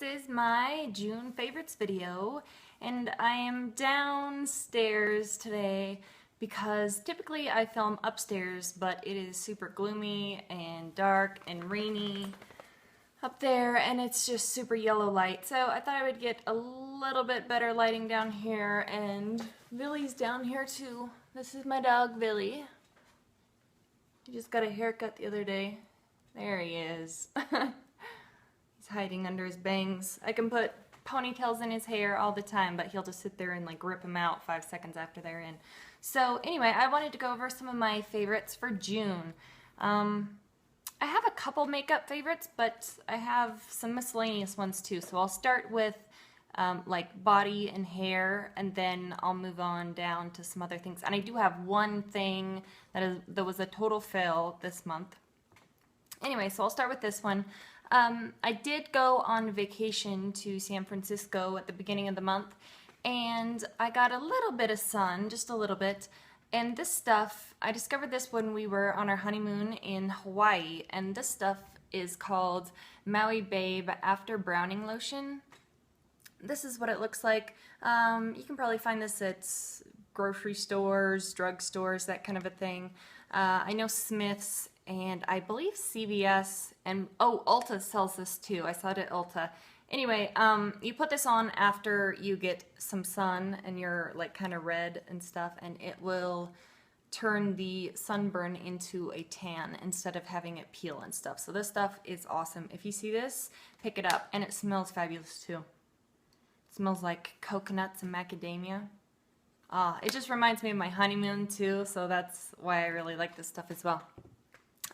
is my June favorites video, and I am downstairs today because typically I film upstairs, but it is super gloomy and dark and rainy up there, and it's just super yellow light. So I thought I would get a little bit better lighting down here, and Billy's down here too. This is my dog, Billy. He just got a haircut the other day. There he is. He's hiding under his bangs. I can put ponytails in his hair all the time, but he'll just sit there and like rip them out 5 seconds after they're in. So anyway, I wanted to go over some of my favorites for June. I have a couple makeup favorites, but I have some miscellaneous ones too. So I'll start with like body and hair, and then I'll move on down to some other things. And I do have one thing that was a total fail this month. Anyway, so I'll start with this one. I did go on vacation to San Francisco at the beginning of the month, and I got a little bit of sun, just a little bit. And this stuff, I discovered this when we were on our honeymoon in Hawaii, and this stuff is called Maui Babe After Browning Lotion. This is what it looks like. You can probably find this at grocery stores, drug stores, that kind of a thing. I know Smith's, and I believe CVS, and oh, Ulta sells this too. I saw it at Ulta. Anyway, you put this on after you get some sun and you're like kind of red and stuff, and it will turn the sunburn into a tan instead of having it peel and stuff. So this stuff is awesome. If you see this, pick it up, and it smells fabulous too. It smells like coconuts and macadamia. It just reminds me of my honeymoon too, so that's why I really like this stuff as well.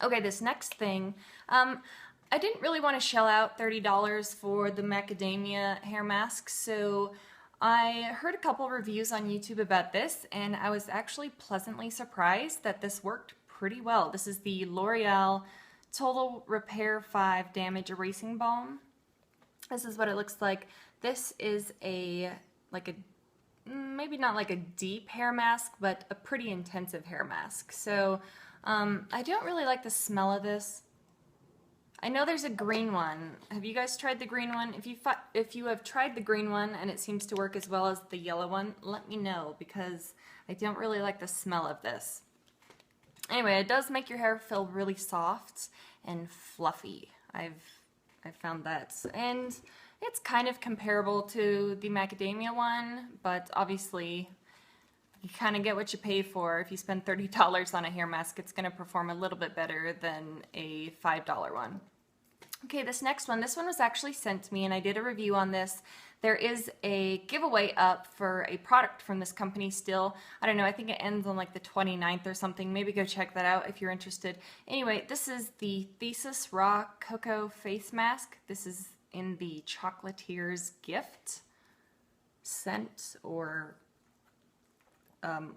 Okay, this next thing, I didn't really want to shell out $30 for the macadamia hair mask, so I heard a couple reviews on YouTube about this, and I was actually pleasantly surprised that this worked pretty well. This is the L'Oreal Total Repair 5 Damage Erasing Balm. This is what it looks like. This is maybe not like a deep hair mask, but a pretty intensive hair mask. So I don't really like the smell of this. I know there's a green one. Have you guys tried the green one? If you have tried the green one and it seems to work as well as the yellow one, let me know, because I don't really like the smell of this. Anyway, it does make your hair feel really soft and fluffy. I've found that. And it's kind of comparable to the macadamia one, but obviously you kind of get what you pay for. If you spend $30 on a hair mask, it's going to perform a little bit better than a $5 one. Okay, this next one, this one was actually sent to me, and I did a review on this. There is a giveaway up for a product from this company still. I don't know, I think it ends on like the 29th or something. Maybe go check that out if you're interested. Anyway, this is the Thesis Raw Cocoa Face Mask. This is in the Chocolatiers Gift scent or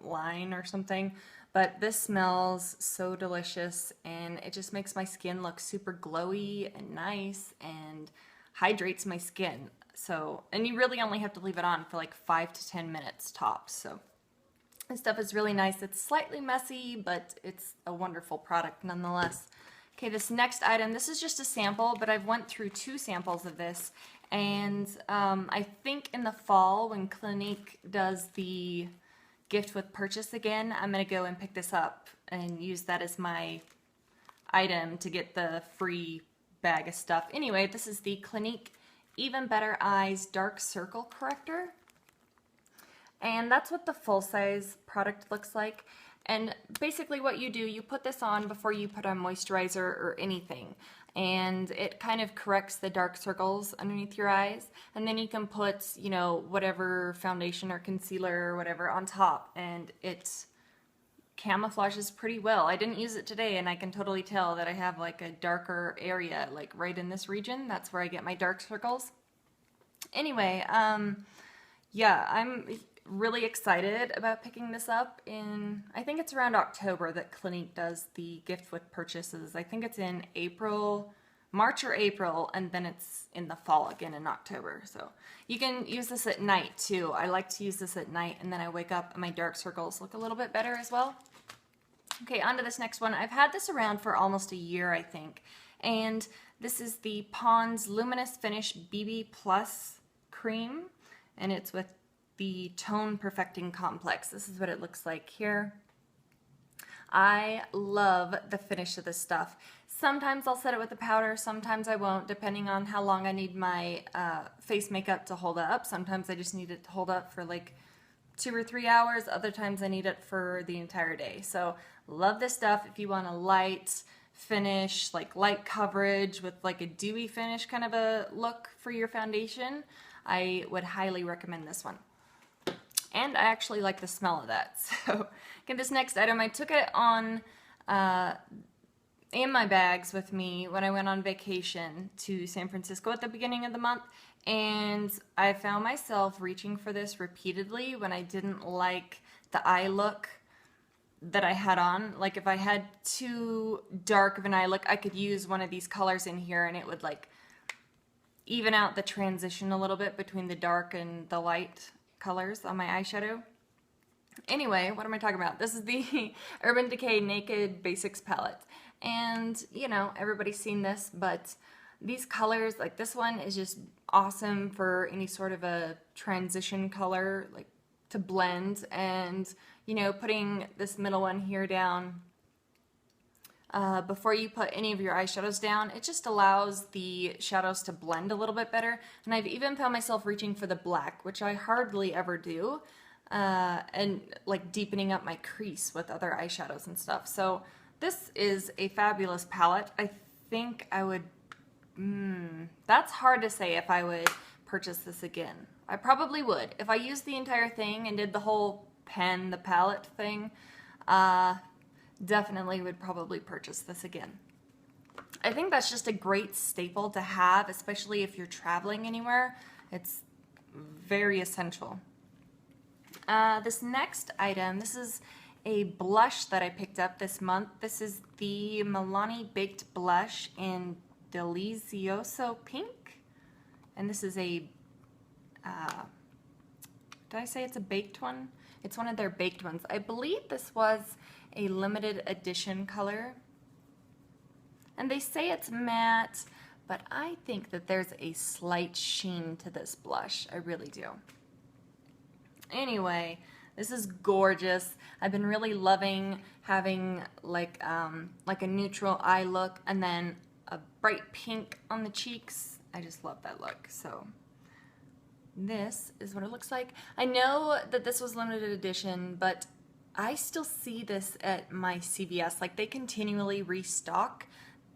line or something, but this smells so delicious, and it just makes my skin look super glowy and nice and hydrates my skin. So, and you really only have to leave it on for like 5 to 10 minutes tops. So this stuff is really nice. It's slightly messy, but it's a wonderful product nonetheless. Okay, this next item, this is just a sample, but I've went through 2 samples of this, and I think in the fall when Clinique does the gift with purchase again, I'm going to go and pick this up and use that as my item to get the free bag of stuff. Anyway, this is the Clinique Even Better Eyes Dark Circle Corrector, and that's what the full-size product looks like. And basically what you do, you put this on before you put on moisturizer or anything, and it kind of corrects the dark circles underneath your eyes, and then you can put, you know, whatever foundation or concealer or whatever on top, and it camouflages pretty well. I didn't use it today, and I can totally tell that I have like a darker area like right in this region. That's where I get my dark circles. Anyway, yeah, I'm really excited about picking this up in, I think it's around October that Clinique does the gift with purchases. I think it's in April, March or April, and then it's in the fall again in October. So you can use this at night too. I like to use this at night, and then I wake up and my dark circles look a little bit better as well. Okay, on to this next one. I've had this around for almost a year, I think, and This is the Pond's Luminous Finish BB Plus Cream, and it's with the Tone Perfecting Complex. This is what it looks like here. I love the finish of this stuff. Sometimes I'll set it with a powder, sometimes I won't, depending on how long I need my face makeup to hold up. Sometimes I just need it to hold up for like 2 or 3 hours. Other times I need it for the entire day. So love this stuff if you want a light finish, like light coverage with like a dewy finish kind of a look for your foundation. I would highly recommend this one. And I actually like the smell of that. So, okay, this next item, I took it on in my bags with me when I went on vacation to San Francisco at the beginning of the month, and I found myself reaching for this repeatedly when I didn't like the eye look that I had on. Like if I had too dark of an eye look, I could use one of these colors in here and it would like even out the transition a little bit between the dark and the light colors on my eyeshadow. Anyway, what am I talking about? This is the Urban Decay Naked Basics palette. And, you know, everybody's seen this, but these colors, like this one is just awesome for any sort of a transition color, like to blend. And, you know, putting this middle one here down before you put any of your eyeshadows down, it just allows the shadows to blend a little bit better. And I've even found myself reaching for the black, which I hardly ever do, and like deepening up my crease with other eyeshadows and stuff. So this is a fabulous palette. I think I would, that's hard to say if I would purchase this again. I probably would. If I used the entire thing and did the whole pen, the palette thing, definitely would probably purchase this again. I think that's just a great staple to have, especially if you're traveling anywhere. It's very essential. This next item, this is a blush that I picked up this month. This is the Milani Baked Blush in Delicioso Pink. And this is a, did I say it's a baked one? It's one of their baked ones. I believe this was a limited edition color. And they say it's matte, but I think that there's a slight sheen to this blush. I really do. Anyway, this is gorgeous. I've been really loving having like a neutral eye look and then a bright pink on the cheeks. I just love that look. So this is what it looks like. I know that this was limited edition, but I still see this at my CVS. Like they continually restock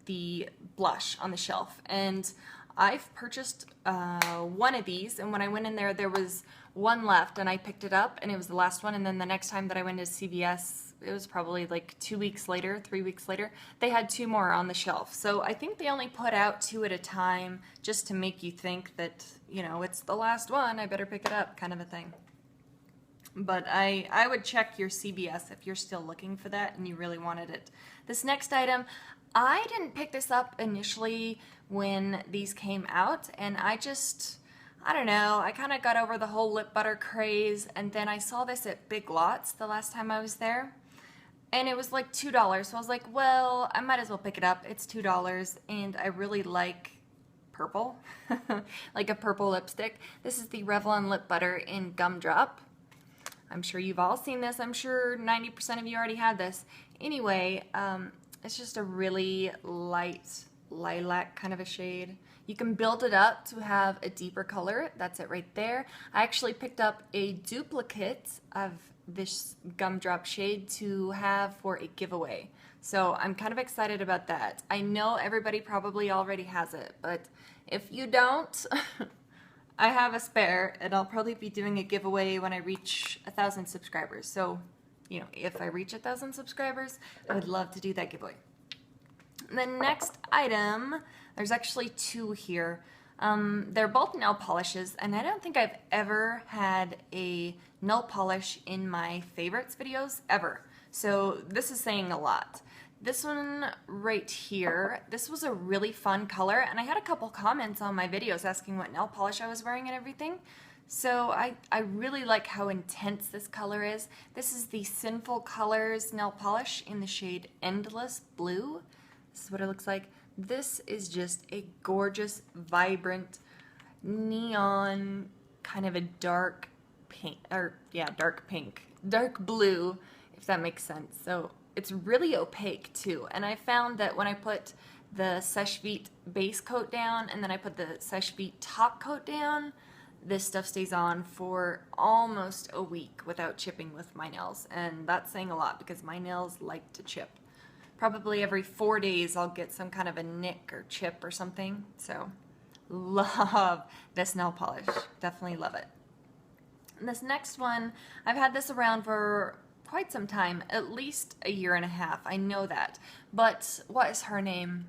the blush on the shelf, and I've purchased one of these, and when I went in there, there was one left, and I picked it up, and it was the last one. And then the next time that I went to CVS, it was probably like 2 weeks later, 3 weeks later, they had 2 more on the shelf. So I think they only put out 2 at a time just to make you think that, you know, it's the last one, I better pick it up, kind of a thing. But I would check your CVS if you're still looking for that and you really wanted it. This next item, I didn't pick this up initially when these came out, and I don't know, I kind of got over the whole lip butter craze, and then I saw this at Big Lots the last time I was there, and it was like $2, so I was like, well, I might as well pick it up. It's $2, and I really like purple, like a purple lipstick. This is the Revlon Lip Butter in Gumdrop. I'm sure you've all seen this. I'm sure 90% of you already had this. Anyway, it's just a really light lilac kind of a shade. You can build it up to have a deeper color. That's it right there. I actually picked up a duplicate of this Gumdrop shade to have for a giveaway. So I'm kind of excited about that. I know everybody probably already has it, but if you don't, I have a spare, and I'll probably be doing a giveaway when I reach 1,000 subscribers. So, you know, if I reach 1,000 subscribers, I would love to do that giveaway. The next item, there's actually 2 here. They're both nail polishes, and I don't think I've ever had a nail polish in my favorites videos, ever. So this is saying a lot. This one right here, this was a really fun color, and I had a couple comments on my videos asking what nail polish I was wearing and everything. So I really like how intense this color is. This is the Sinful Colors nail polish in the shade Endless Blue. This is what it looks like. This is just a gorgeous, vibrant, neon, kind of a dark pink, or yeah, dark pink, dark blue, if that makes sense. So it's really opaque too. And I found that when I put the Seche Vite base coat down and then I put the Seche Vite top coat down, this stuff stays on for almost a week without chipping with my nails. And that's saying a lot because my nails like to chip. Probably every 4 days I'll get some kind of a nick or chip or something. So love this nail polish. Definitely love it. And this next one, I've had this around for quite some time, at least a year and a half. I know that. But what is her name?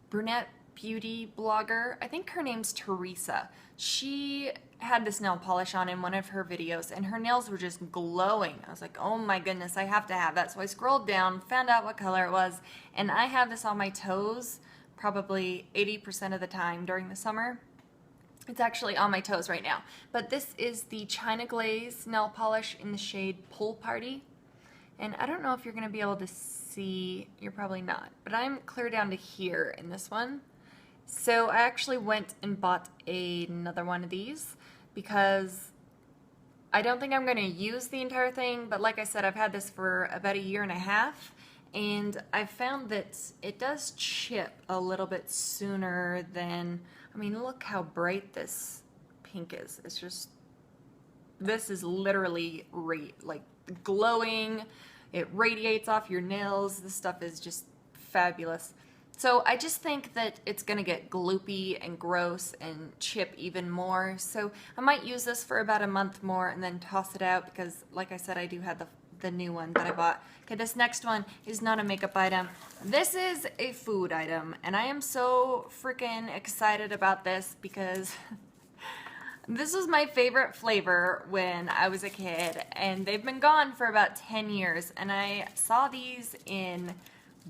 Brunette beauty blogger. I think her name's Teresa. She had this nail polish on in one of her videos and her nails were just glowing. I was like, oh my goodness, I have to have that. So I scrolled down, found out what color it was, and I have this on my toes probably 80% of the time during the summer. It's actually on my toes right now. But this is the China Glaze nail polish in the shade Pool Party. And I don't know if you're going to be able to see, you're probably not, but I'm clear down to here in this one. So I actually went and bought another one of these because I don't think I'm going to use the entire thing, but like I said, I've had this for about a year and a half, and I found that it does chip a little bit sooner than, I mean, look how bright this pink is. It's just, this is literally like glowing. It radiates off your nails. This stuff is just fabulous. So I just think that it's going to get gloopy and gross and chip even more. So I might use this for about a month more and then toss it out because, like I said, I do have the new one that I bought. Okay, this next one is not a makeup item. This is a food item, and I am so freaking excited about this because this was my favorite flavor when I was a kid, and they've been gone for about 10 years, and I saw these in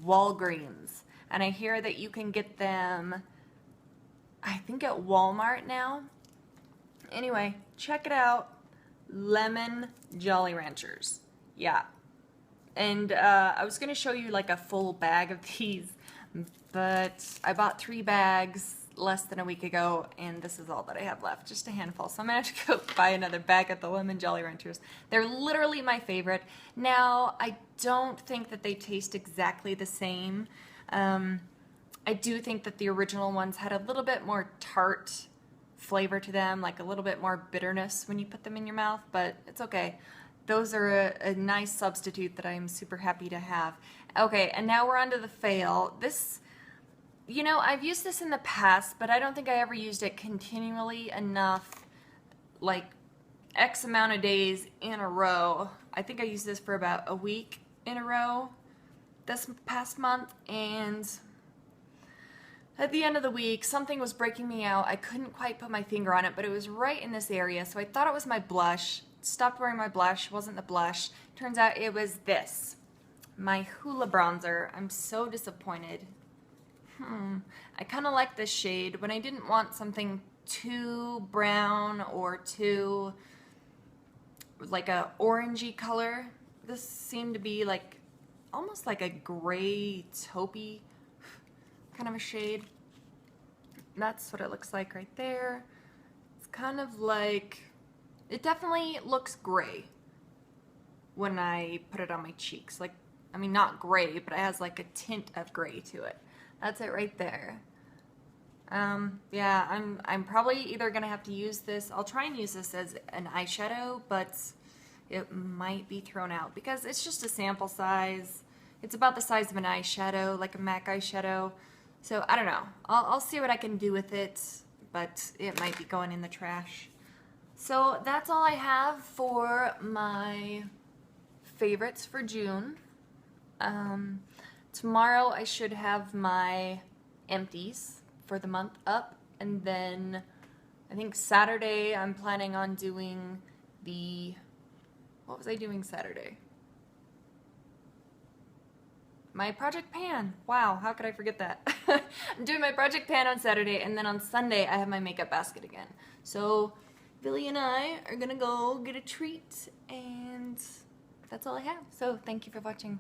Walgreens. And I hear that you can get them, I think, at Walmart now. Anyway, check it out. Lemon Jolly Ranchers. Yeah. And I was going to show you like a full bag of these, but I bought 3 bags less than a week ago, and this is all that I have left, just a handful. So I'm going to have to go buy another bag at the Lemon Jolly Ranchers. They're literally my favorite. Now, I don't think that they taste exactly the same. I do think that the original ones had a little bit more tart flavor to them, like a little bit more bitterness when you put them in your mouth, but it's okay. Those are a nice substitute that I'm super happy to have. Okay, and now we're on to the fail. This, you know, I've used this in the past, but I don't think I ever used it continually enough, like X amount of days in a row. I think I used this for about a week in a row this past month, and at the end of the week, something was breaking me out. I couldn't quite put my finger on it, but it was right in this area, so I thought it was my blush. Stopped wearing my blush, wasn't the blush. Turns out it was this, my Hoola bronzer. I'm so disappointed. I kind of like this shade when I didn't want something too brown or too like a orangey color. This seemed to be like almost like a gray taupey kind of a shade. That's what it looks like right there. It's kind of like, it definitely looks gray when I put it on my cheeks. Like, I mean, not gray, but it has like a tint of gray to it. That's it right there. Yeah, I'm probably either gonna have to use this. I'll try and use this as an eyeshadow, but it might be thrown out because it's just a sample size. It's about the size of an eyeshadow, like a MAC eyeshadow. So I don't know. I'll see what I can do with it, but it might be going in the trash. So that's all I have for my favorites for June. Tomorrow I should have my empties for the month up, and then I think Saturday I'm planning on doing the, what was I doing Saturday? My Project Pan. Wow, how could I forget that? I'm doing my Project Pan on Saturday, and then on Sunday I have my makeup basket again. So Billy and I are gonna go get a treat, and that's all I have. So thank you for watching.